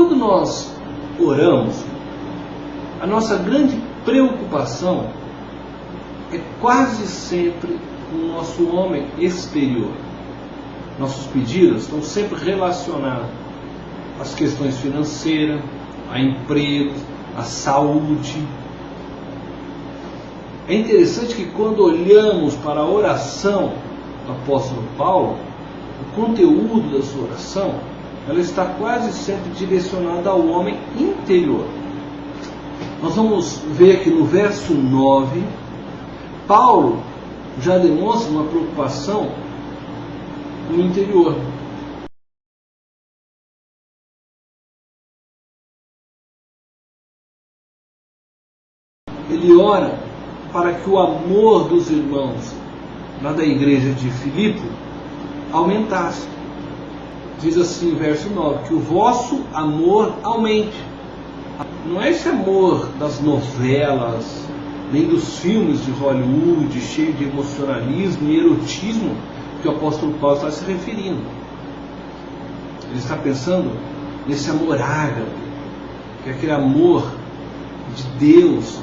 Quando nós oramos, a nossa grande preocupação é quase sempre com o nosso homem exterior. Nossos pedidos estão sempre relacionados às questões financeiras, a emprego, a saúde. É interessante que quando olhamos para a oração do apóstolo Paulo, o conteúdo da sua oração, ela está quase sempre direcionada ao homem interior. Nós vamos ver aqui no verso 9, Paulo já demonstra uma preocupação no interior. Ele ora para que o amor dos irmãos lá da igreja de Filipe aumentasse. Diz assim o verso 9, que o vosso amor aumente. Não é esse amor das novelas, nem dos filmes de Hollywood, cheio de emocionalismo e erotismo, que o apóstolo Paulo está se referindo. Ele está pensando nesse amor ágape, que é aquele amor de Deus,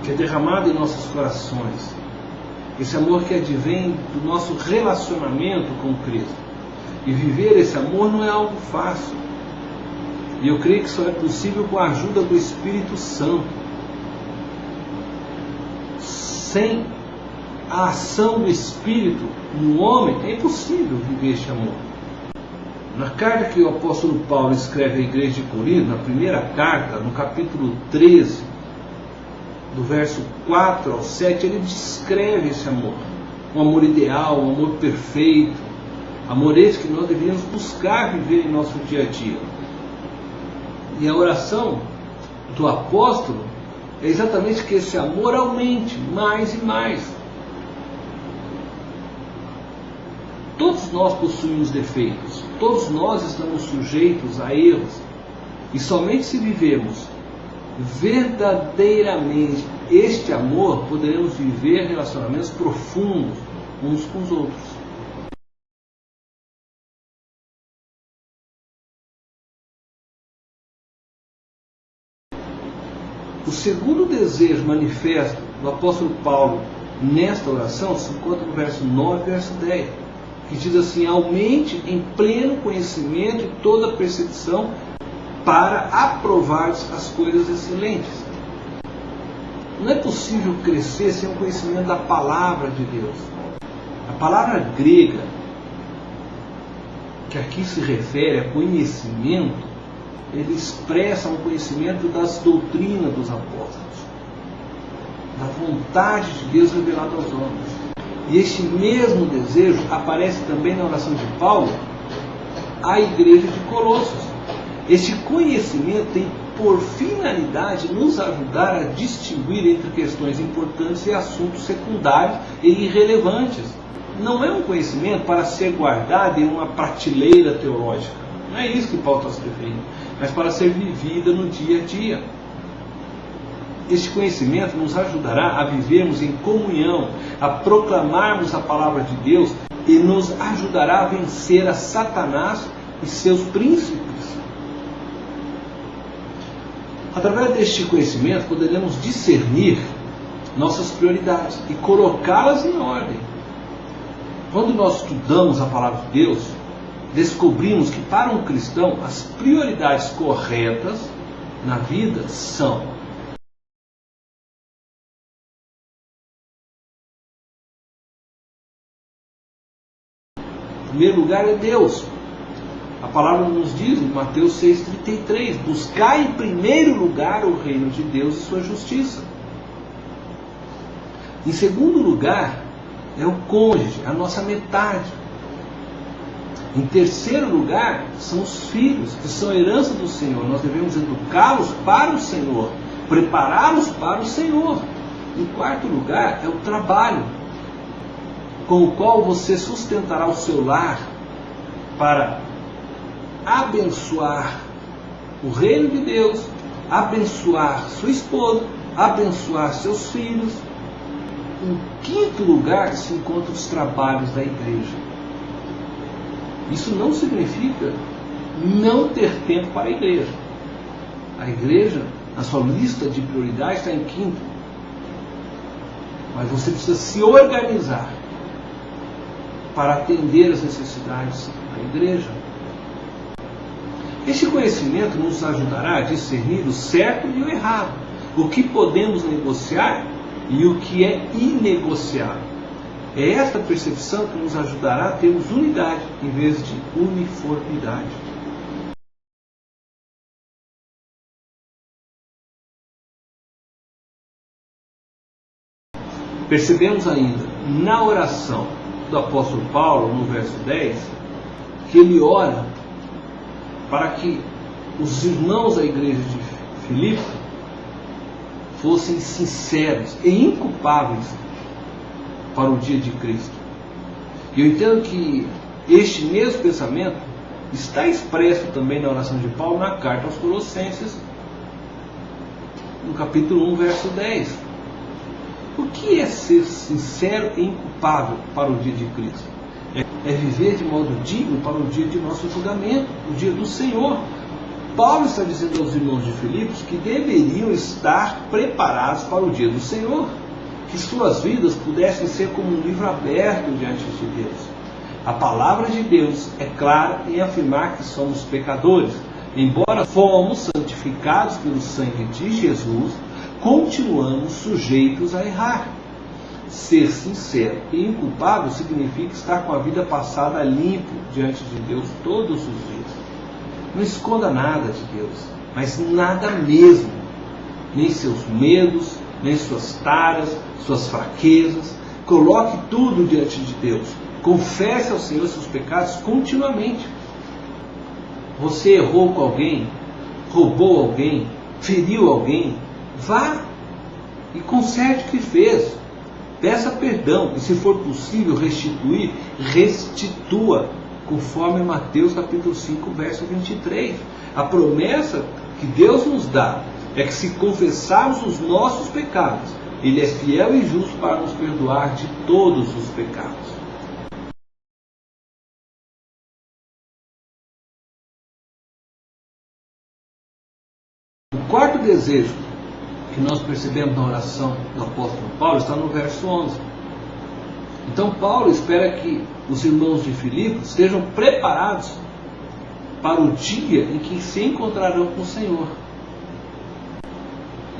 que é derramado em nossos corações. Esse amor que advém do nosso relacionamento com Cristo. E viver esse amor não é algo fácil. E eu creio que só é possível com a ajuda do Espírito Santo. Sem a ação do Espírito no homem, é impossível viver este amor. Na carta que o apóstolo Paulo escreve à igreja de Corinto, na primeira carta, no capítulo 13, do verso 4 ao 7, ele descreve esse amor. Um amor ideal, um amor perfeito. Amor esse que nós deveríamos buscar viver em nosso dia a dia. E a oração do apóstolo é exatamente que esse amor aumente mais e mais. Todos nós possuímos defeitos, todos nós estamos sujeitos a erros, e somente se vivemos verdadeiramente este amor, poderemos viver relacionamentos profundos uns com os outros. O segundo desejo manifesto do apóstolo Paulo nesta oração se encontra no verso 9 e verso 10, que diz assim: aumente em pleno conhecimento e toda percepção para aprovar as coisas excelentes. Não é possível crescer sem o conhecimento da palavra de Deus. A palavra grega, que aqui se refere a conhecimento, ele expressa um conhecimento das doutrinas dos apóstolos, da vontade de Deus revelada aos homens. E este mesmo desejo aparece também na oração de Paulo à igreja de Colossos. Este conhecimento tem por finalidade nos ajudar a distinguir entre questões importantes e assuntos secundários e irrelevantes. Não é um conhecimento para ser guardado em uma prateleira teológica. Não é isso que Paulo está se referindo, mas para ser vivida no dia a dia. Este conhecimento nos ajudará a vivermos em comunhão, a proclamarmos a palavra de Deus e nos ajudará a vencer a Satanás e seus príncipes. Através deste conhecimento poderemos discernir nossas prioridades e colocá-las em ordem. Quando nós estudamos a palavra de Deus, descobrimos que para um cristão as prioridades corretas na vida são: em primeiro lugar é Deus. A palavra nos diz em Mateus 6,33: buscai em primeiro lugar o reino de Deus e sua justiça. Em segundo lugar é o cônjuge, a nossa metade. Em terceiro lugar são os filhos, que são a herança do Senhor. Nós devemos educá-los para o Senhor, prepará-los para o Senhor. Em quarto lugar é o trabalho, com o qual você sustentará o seu lar para abençoar o reino de Deus, abençoar sua esposa, abençoar seus filhos. Em quinto lugar se encontram os trabalhos da igreja. Isso não significa não ter tempo para a igreja. A igreja, na sua lista de prioridades, está em quinto. Mas você precisa se organizar para atender as necessidades da igreja. Este conhecimento nos ajudará a discernir o certo e o errado, o que podemos negociar e o que é inegociável. É esta percepção que nos ajudará a termos unidade em vez de uniformidade. Percebemos ainda na oração do apóstolo Paulo, no verso 10, que ele ora para que os irmãos da igreja de Filipe fossem sinceros e inculpáveis para o dia de Cristo. E eu entendo que este mesmo pensamento está expresso também na oração de Paulo na carta aos Colossenses, no capítulo 1, verso 10. O que é ser sincero e inculpável para o dia de Cristo? É viver de modo digno para o dia de nosso julgamento, o dia do Senhor. Paulo está dizendo aos irmãos de Filipos que deveriam estar preparados para o dia do Senhor, que suas vidas pudessem ser como um livro aberto diante de Deus. A palavra de Deus é clara em afirmar que somos pecadores. Embora fomos santificados pelo sangue de Jesus, continuamos sujeitos a errar. Ser sincero e inculpável significa estar com a vida passada limpo diante de Deus todos os dias. Não esconda nada de Deus, mas nada mesmo, nem seus medos, nem suas taras, suas fraquezas. Coloque tudo diante de Deus. Confesse ao Senhor seus pecados continuamente. Você errou com alguém, roubou alguém, feriu alguém, vá e conserte o que fez. Peça perdão e, se for possível restituir, restitua, conforme Mateus capítulo 5, verso 23. A promessa que Deus nos dá é que, se confessarmos os nossos pecados, Ele é fiel e justo para nos perdoar de todos os pecados. O quarto desejo que nós percebemos na oração do apóstolo Paulo está no verso 11. Então Paulo espera que os irmãos de Filipos estejam preparados para o dia em que se encontrarão com o Senhor.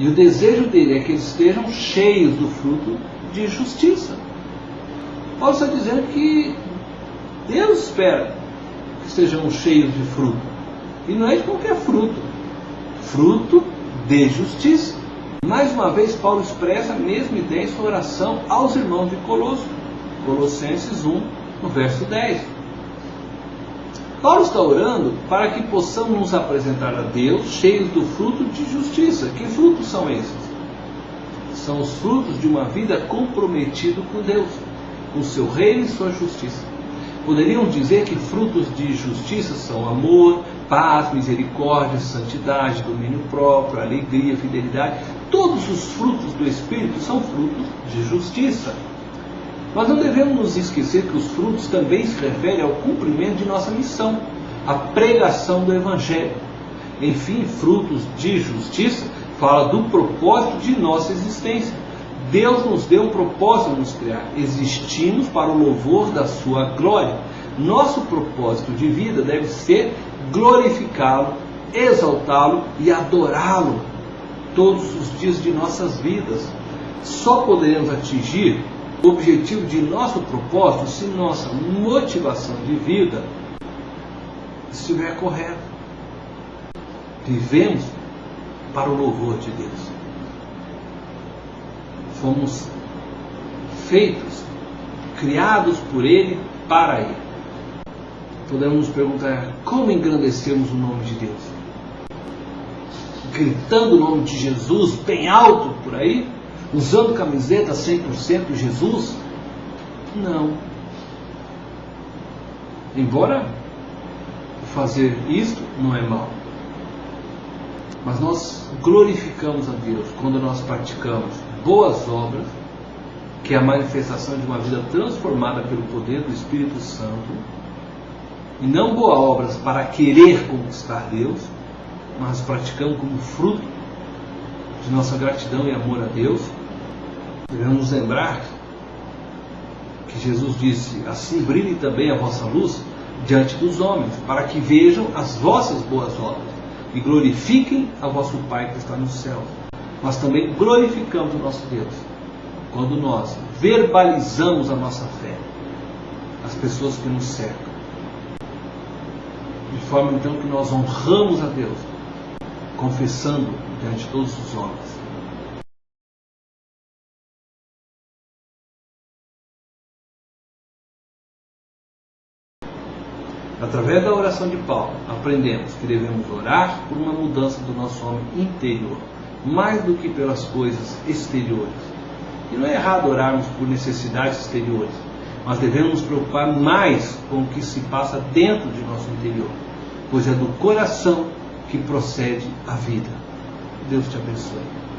E o desejo dele é que eles estejam cheios do fruto de justiça. Paulo está dizendo que Deus espera que estejamos cheios de fruto. E não é de qualquer fruto. Fruto de justiça. Mais uma vez, Paulo expressa a mesma ideia em sua oração aos irmãos de Colosso. Colossenses 1, no verso 10. Paulo está orando para que possamos nos apresentar a Deus cheios do fruto de justiça. Que frutos são esses? São os frutos de uma vida comprometida com Deus, com seu reino e sua justiça. Poderiam dizer que frutos de justiça são amor, paz, misericórdia, santidade, domínio próprio, alegria, fidelidade. Todos os frutos do Espírito são frutos de justiça. Mas não devemos nos esquecer que os frutos também se referem ao cumprimento de nossa missão, a pregação do Evangelho. Enfim, frutos de justiça fala do propósito de nossa existência. Deus nos deu um propósito a nos criar. Existimos para o louvor da sua glória. Nosso propósito de vida deve ser glorificá-lo, exaltá-lo e adorá-lo todos os dias de nossas vidas. Só poderemos atingir o objetivo de nosso propósito se nossa motivação de vida estiver correta. Vivemos para o louvor de Deus. Fomos feitos, criados por Ele, para Ele. Podemos nos perguntar: como engrandecemos o nome de Deus? Gritando o nome de Jesus bem alto por aí? Usando camiseta 100% Jesus? Não. Embora fazer isto não é mal. Mas nós glorificamos a Deus quando nós praticamos boas obras, que é a manifestação de uma vida transformada pelo poder do Espírito Santo, e não boas obras para querer conquistar Deus, mas praticamos como fruto de nossa gratidão e amor a Deus. Devemos nos lembrar que Jesus disse: assim brilhe também a vossa luz diante dos homens, para que vejam as vossas boas obras e glorifiquem a vosso Pai que está no céu. Nós também glorificamos o nosso Deus quando nós verbalizamos a nossa fé às pessoas que nos cercam, de forma então que nós honramos a Deus, confessando diante de todos os homens. Através da oração de Paulo, aprendemos que devemos orar por uma mudança do nosso homem interior, mais do que pelas coisas exteriores. E não é errado orarmos por necessidades exteriores, mas devemos nos preocupar mais com o que se passa dentro de nosso interior, pois é do coração que procede a vida. Deus te abençoe.